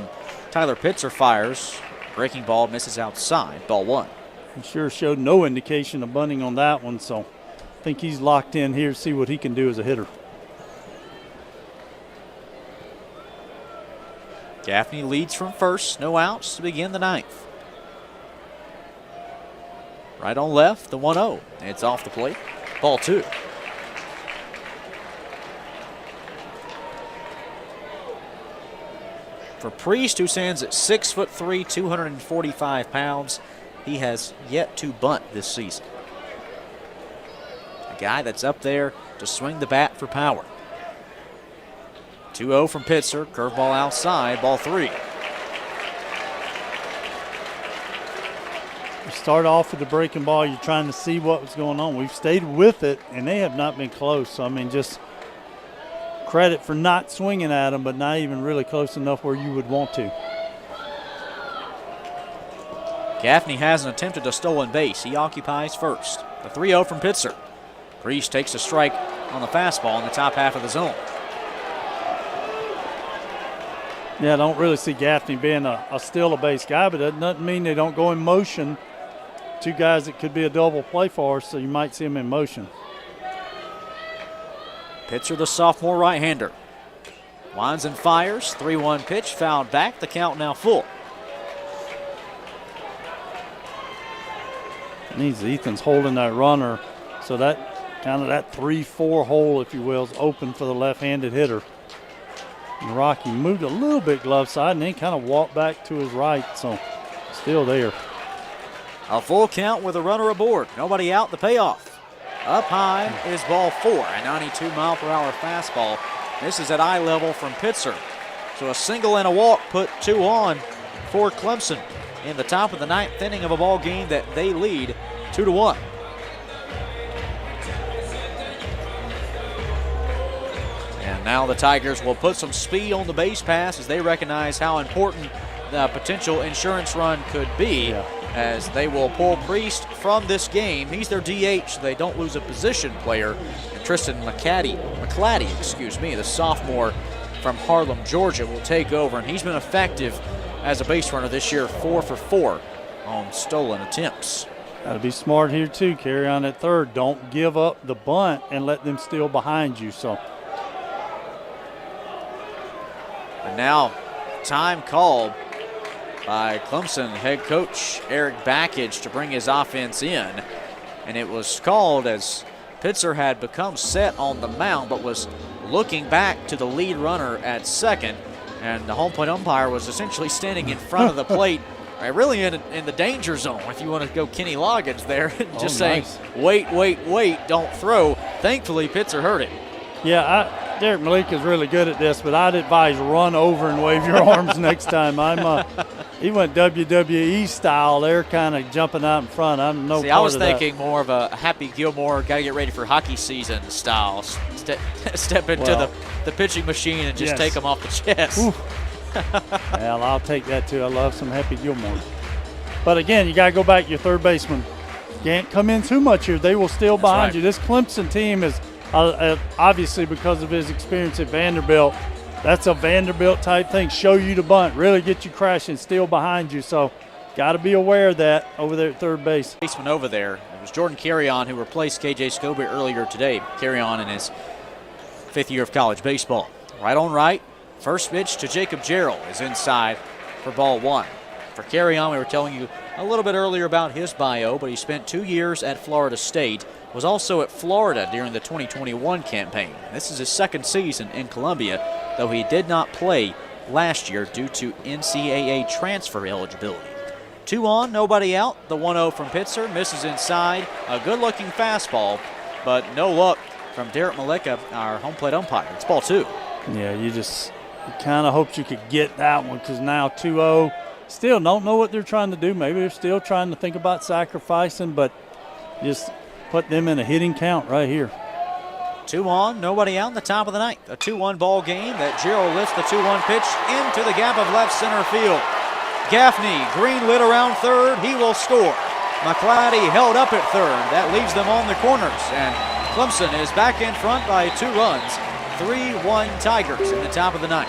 Tyler Pitzer fires. Breaking ball misses outside. Ball 1. He sure showed no indication of bunting on that one, so I think he's locked in here to see what he can do as a hitter. Gaffney leads from first. No outs to begin the 9th. Right on left, the 1-0. It's off the plate. Ball 2. For Priest, who stands at 6'3", 245 pounds, he has yet to bunt this season. A guy that's up there to swing the bat for power. 2-0 from Pitzer, curveball outside, ball 3. You start off with the breaking ball, you're trying to see what was going on. We've stayed with it, and they have not been close. So, just credit for not swinging at them, but not even really close enough where you would want to. Gaffney hasn't attempted a stolen base. He occupies first. The 3-0 from Pitzer. Priest takes a strike on the fastball in the top half of the zone. Yeah, I don't really see Gaffney being a steal a base guy, but that doesn't mean they don't go in motion. 2 guys that could be a double play for us, so you might see them in motion. Pitzer, the sophomore right-hander. Winds and fires. 3-1 pitch, fouled back. The count now full. Needs Ethan's holding that runner, so that kind of that 3-4 hole, if you will, is open for the left-handed hitter. And Rocky moved a little bit glove side and then kind of walked back to his right, so still there. A full count with a runner aboard. Nobody out, the payoff. Up high is ball 4, a 92-mile-per-hour fastball. This is at eye level from Pitzer. So a single and a walk put 2 on for Clemson in the top of the 9th inning of a ball game that they lead 2-1. And now the Tigers will put some speed on the base pass as they recognize how important the potential insurance run could be, as they will pull Priest from this game. He's their DH, so they don't lose a position player. And Tristan McClatty, the sophomore from Harlem, Georgia, will take over, and he's been effective as a base runner this year, 4 for 4 on stolen attempts. Got to be smart here too. Carry on at third. Don't give up the bunt and let them steal behind you. So. And now, time called by Clemson head coach Eric Backage to bring his offense in. And it was called as Pitzer had become set on the mound but was looking back to the lead runner at second. And the home plate umpire was essentially standing in front of the plate, really in the danger zone, if you want to go Kenny Loggins there, just saying, wait, don't throw. Thankfully, Pitzer heard it. Yeah, Derek Malik is really good at this, but I'd advise run over and wave your arms next time. He went WWE style there, kind of jumping out in front. I was thinking more of a Happy Gilmore, got to get ready for hockey season style. Step into the pitching machine and just take them off the chest. Well, I'll take that too. I love some Happy Gilmore. But again, you got to go back to your third baseman. Can't come in too much here. They will steal behind you. This Clemson team is obviously, because of his experience at Vanderbilt, that's a Vanderbilt type thing. Show you the bunt, really get you crashing, steal behind you. So got to be aware of that over there at third base. Baseman over there, it was Jordan Carrion who replaced KJ Scobie earlier today. Carrion in his 5th year of college baseball. Right on right, first pitch to Jacob Gerald is inside for ball 1. For Carrion, we were telling you a little bit earlier about his bio, but he spent 2 years at Florida State, was also at Florida during the 2021 campaign. This is his 2nd season in Columbia, though he did not play last year due to NCAA transfer eligibility. 2 on, nobody out. The 1-0 from Pitzer misses inside. A good-looking fastball, but no luck from Derek Maleka, our home plate umpire. It's ball 2. Yeah, you kind of hoped you could get that one, because now 2-0. Still don't know what they're trying to do. Maybe they're still trying to think about sacrificing, but just put them in a hitting count right here. 2 on, nobody out in the top of the 9th. A 2-1 ball game that Gerald lifts the 2-1 pitch into the gap of left center field. Gaffney, green lit around third. He will score. McClatty held up at third. That leaves them on the corners, and Clemson is back in front by 2 runs. 3-1 Tigers in the top of the 9th.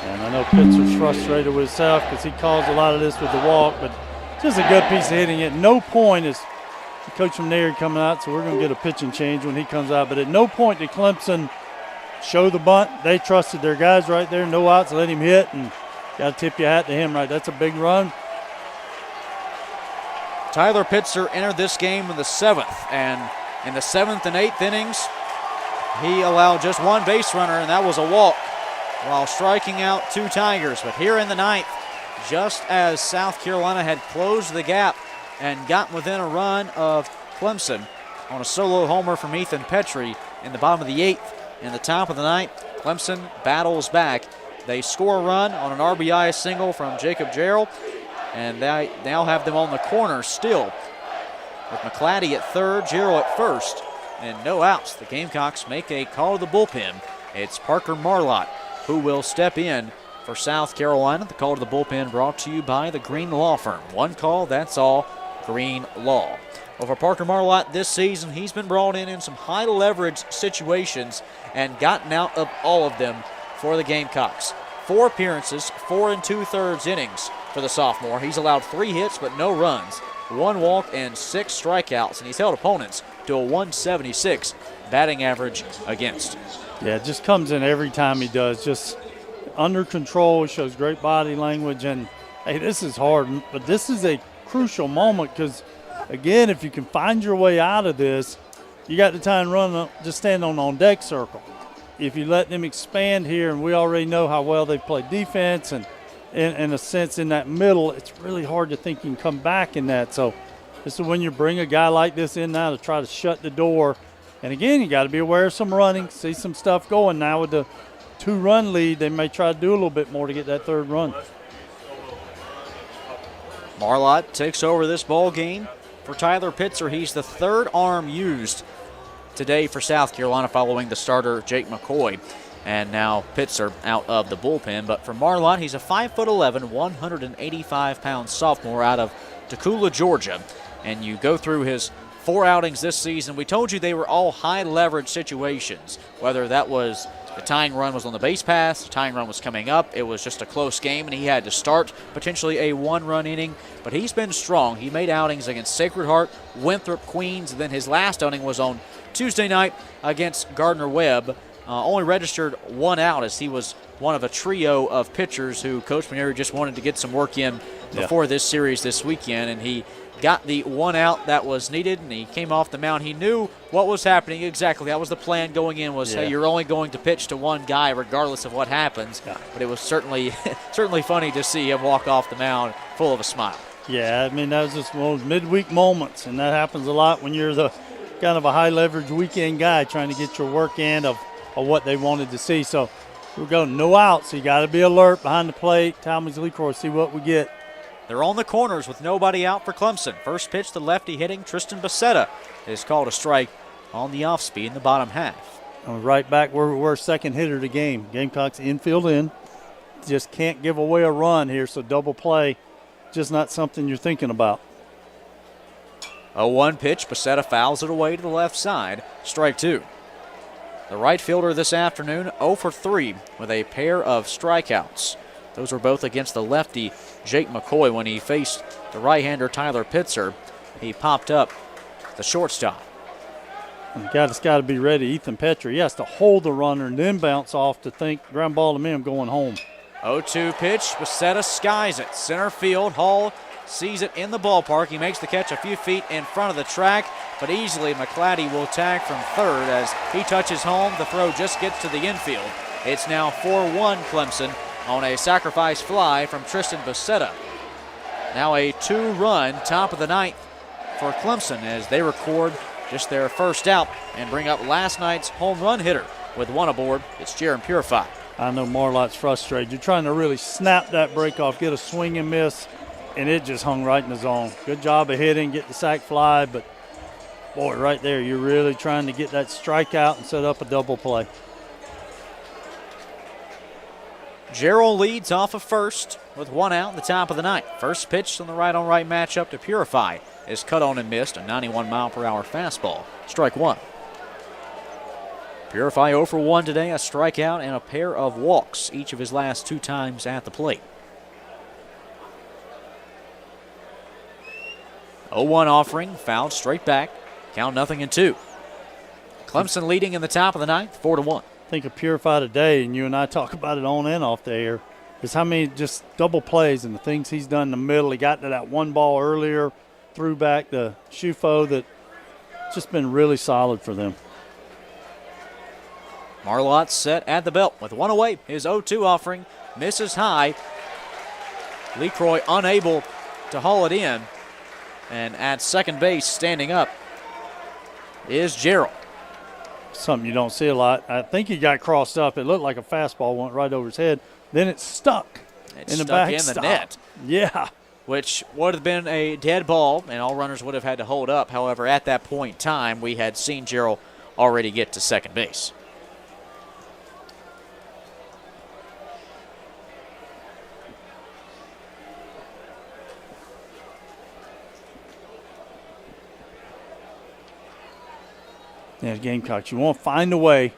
And I know Pitzer's frustrated with himself because he caused a lot of this with the walk, but just a good piece of hitting. At no point is Coach McNair coming out, so we're going to get a pitching change when he comes out. But at no point did Clemson show the bunt. They trusted their guys right there, no outs, let him hit, and got to tip your hat to him, right? That's a big run. Tyler Pitzer entered this game in the 7th, and in the 7th and 8th innings, he allowed just 1 base runner, and that was a walk, while striking out 2 Tigers. But here in the 9th, just as South Carolina had closed the gap and gotten within a run of Clemson on a solo homer from Ethan Petrie in the bottom of the 8th, in the top of the 9th, Clemson battles back. They score a run on an RBI single from Jacob Gerald, and they now have them on the corner still with McClatty at third, Gerald at first, and no outs. The Gamecocks make a call to the bullpen. It's Parker Marlott who will step in for South Carolina. The call to the bullpen brought to you by the Green Law Firm. 1 call, that's all, Green Law. Well, for Parker Marlott this season, he's been brought in some high leverage situations and gotten out of all of them for the Gamecocks. 4 appearances, 4 2/3 innings for the sophomore. He's allowed 3 hits but no runs, 1 walk, and 6 strikeouts, and he's held opponents to a 176 batting average against. Yeah, it just comes in every time he does. Just under control, shows great body language, and hey, this is hard, but this is a crucial moment because, again, if you can find your way out of this, you got the time to run, just stand on deck circle. If you let them expand here, and we already know how well they play defense, and in a sense in that middle, it's really hard to think you can come back in that. So This is when you bring a guy like this in now to try to shut the door. And again, you got to be aware of some running, see some stuff going. Now with the 2-run lead, they may try to do a little bit more to get that third run. Marlott takes over this ball game for Tyler Pitzer. He's the third arm used today for South Carolina following the starter Jake McCoy. And now Pitzer out of the bullpen. But for Marlott, he's a 5'11", 185-pound sophomore out of Tacoola, Georgia. And you go through his 4 outings this season. We told you they were all high leverage situations, whether that was the tying run was on the base pass, the tying run was coming up, it was just a close game, and he had to start potentially a 1-run inning. But he's been strong. He made outings against Sacred Heart, Winthrop, Queens, and then his last outing was on Tuesday night against Gardner-Webb. Only registered 1 out as he was one of a trio of pitchers who Coach Maneri just wanted to get some work in before this series this weekend, and he got the 1 out that was needed, and he came off the mound. He knew what was happening exactly. That was the plan going in was, hey, you're only going to pitch to one guy regardless of what happens. Yeah. But it was certainly funny to see him walk off the mound full of a smile. Yeah, I mean, that was just one of those midweek moments, and that happens a lot when you're the kind of a high-leverage weekend guy trying to get your work in of what they wanted to see. So we're going no outs, so you got to be alert behind the plate. Tommy's LeCroy, see what we get. They're on the corners with nobody out for Clemson. First pitch, the lefty hitting Tristan Becerra is called a strike on the off speed in the bottom half. And right back where we were, second hitter of the game. Gamecocks infield in. Just can't give away a run here, so double play, just not something you're thinking about. 0-1 pitch, Becerra fouls it away to the left side. Strike 2. The right fielder this afternoon 0 for 3 with a pair of strikeouts. Those were both against the lefty Jake McCoy. When he faced the right-hander Tyler Pitzer, he popped up the shortstop. And the guy that's got to be ready, Ethan Petrie, he has to hold the runner and then bounce off to think ground ball to me, I'm going home. 0-2 pitch, Becerra skies it. Center field, Hall sees it in the ballpark. He makes the catch a few feet in front of the track, but easily McClatty will tag from third as he touches home. The throw just gets to the infield. It's now 4-1 Clemson on a sacrifice fly from Tristan Becerra. Now a 2-run top of the ninth for Clemson as they record just their first out and bring up last night's home run hitter with 1 aboard. It's Jaron Purify. I know Marlott's frustrated. You're trying to really snap that break off, get a swing and miss, and it just hung right in the zone. Good job of hitting, get the sac fly, but boy, right there, you're really trying to get that strikeout and set up a double play. Gerald leads off of first with 1 out in the top of the ninth. First pitch on the right-on-right matchup to Purify is cut on and missed, a 91-mile-per-hour fastball. Strike 1. Purify 0 for 1 today, a strikeout and a pair of walks each of his last 2 times at the plate. 0-1 offering, fouled straight back. Count 0-2. Clemson leading in the top of the ninth, 4-1. Think of Purify today, and you and I talk about it on and off the air, is how many just double plays and the things he's done in the middle. He got to that 1 ball earlier, threw back the Shufo, that just been really solid for them. Marlott set at the belt with 1 away. His 0-2 offering misses high. LeCroy unable to haul it in. And at second base, standing up, is Gerald. Something you don't see a lot. I think he got crossed up. It looked like a fastball went right over his head. Then it stuck in the backstop. Net. Yeah. Which would have been a dead ball, and all runners would have had to hold up. However, at that point in time, we had seen Gerald already get to second base. Yeah, Gamecocks, you want to find a way,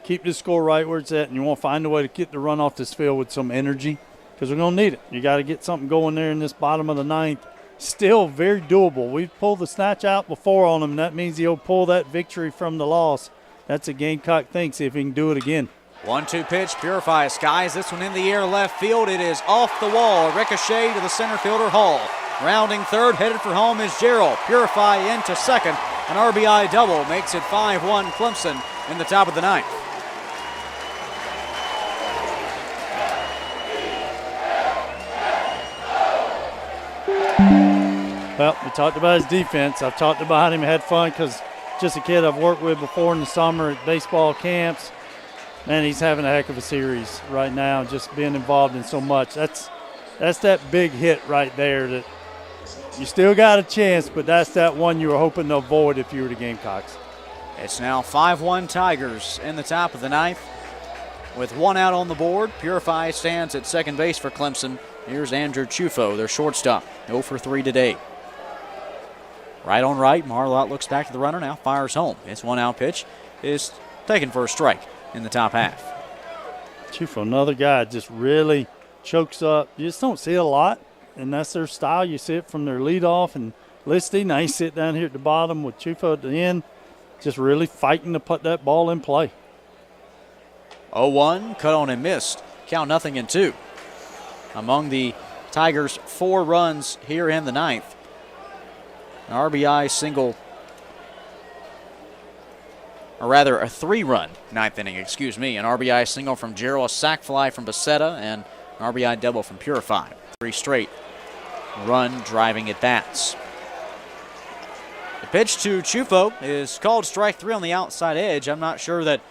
keep the score right where it's at, and you want to find a way to get the run off this field with some energy because we're going to need it. You got to get something going there in this bottom of the ninth. Still very doable. We've pulled the snatch out before on him. That means he'll pull that victory from the loss. That's a Gamecock thing. See if he can do it again. 1-2 pitch, Purify skies this one in the air left field. It is off the wall. A ricochet to the center fielder, Hall. Rounding third, headed for home is Gerald. Purify into second. An RBI double makes it 5-1 Clemson in the top of the ninth. Well, we talked about his defense. I've talked about him, had fun because just a kid I've worked with before in the summer at baseball camps. Man, he's having a heck of a series right now, just being involved in so much. That's that big hit right there that you still got a chance, but that's that one you were hoping to avoid if you were the Gamecocks. It's now 5-1 Tigers in the top of the ninth. With one out on the board, Purify stands at second base for Clemson. Here's Andrew Chufo, their shortstop, 0 for 3 today. Right on right, Marlott looks back to the runner, now fires home. His one out pitch is taken for a strike in the top half. Chufo, another guy, just really chokes up. You just don't see it a lot, and that's their style. You see it from their leadoff and Listy. Now you sit down here at the bottom with Chufo at the end, just really fighting to put that ball in play. 0-1, cut on and missed. Count 0-2. Among the Tigers' 4 runs here in the ninth. An RBI single, or rather a 3-run ninth inning, An RBI single from Gerald, a sac fly from Becerra, and an RBI double from Purify. 3 straight run driving at bats. The pitch to Chufo is called strike 3 on the outside edge. I'm not sure that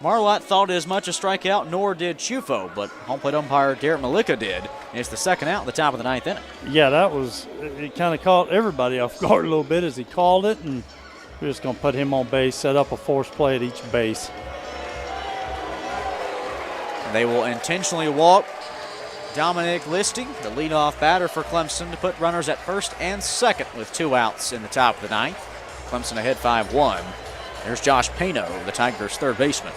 Marlott thought as much a strikeout, nor did Chufo, but home plate umpire Derek Malika did. And it's the second out in the top of the ninth inning. Yeah, it kind of caught everybody off guard a little bit as he called it, and we're just going to put him on base, set up a force play at each base. They will intentionally walk Dominic Listy, the leadoff batter for Clemson, to put runners at first and second with 2 outs in the top of the ninth. Clemson ahead 5-1. There's Josh Pano, the Tigers' third baseman.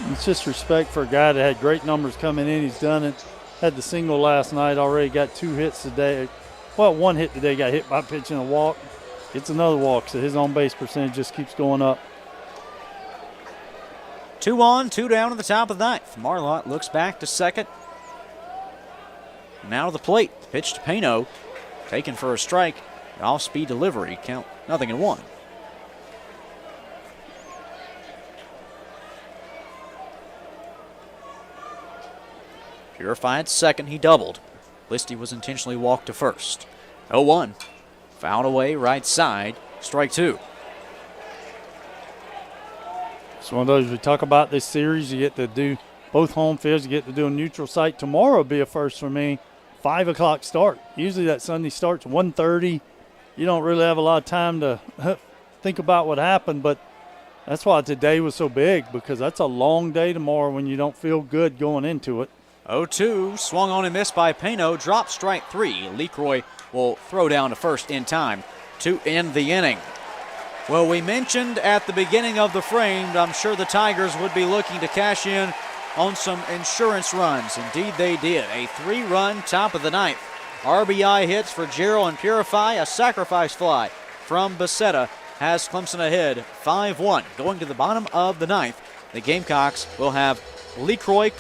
It's just respect for a guy that had great numbers coming in. He's done it. Had the single last night already. Got 2 hits today. Well, 1 hit today. Got hit by pitching a walk. Gets another walk, so his on-base percentage just keeps going up. 2 on, 2 down at the top of the ninth. Marlott looks back to second. Now to the plate. Pitch to Pano. Taken for a strike. Off-speed delivery. Count 0-1. Purified second, he doubled. Listy was intentionally walked to first. 0-1. Fouled away right side, strike 2. It's one of those we talk about this series. You get to do both home fields. You get to do a neutral site. Tomorrow will be a first for me. 5 o'clock start. Usually that Sunday starts 1:30. You don't really have a lot of time to think about what happened, but that's why today was so big, because that's a long day tomorrow when you don't feel good going into it. 0-2, swung on and missed by Pano, dropped strike 3. LeCroy will throw down to first in time to end the inning. Well, we mentioned at the beginning of the frame, I'm sure the Tigers would be looking to cash in on some insurance runs. Indeed they did. A 3-run top of the ninth. RBI hits for Gerald and Purify. A sacrifice fly from Becerra has Clemson ahead 5-1. Going to the bottom of the ninth, the Gamecocks will have LeCroy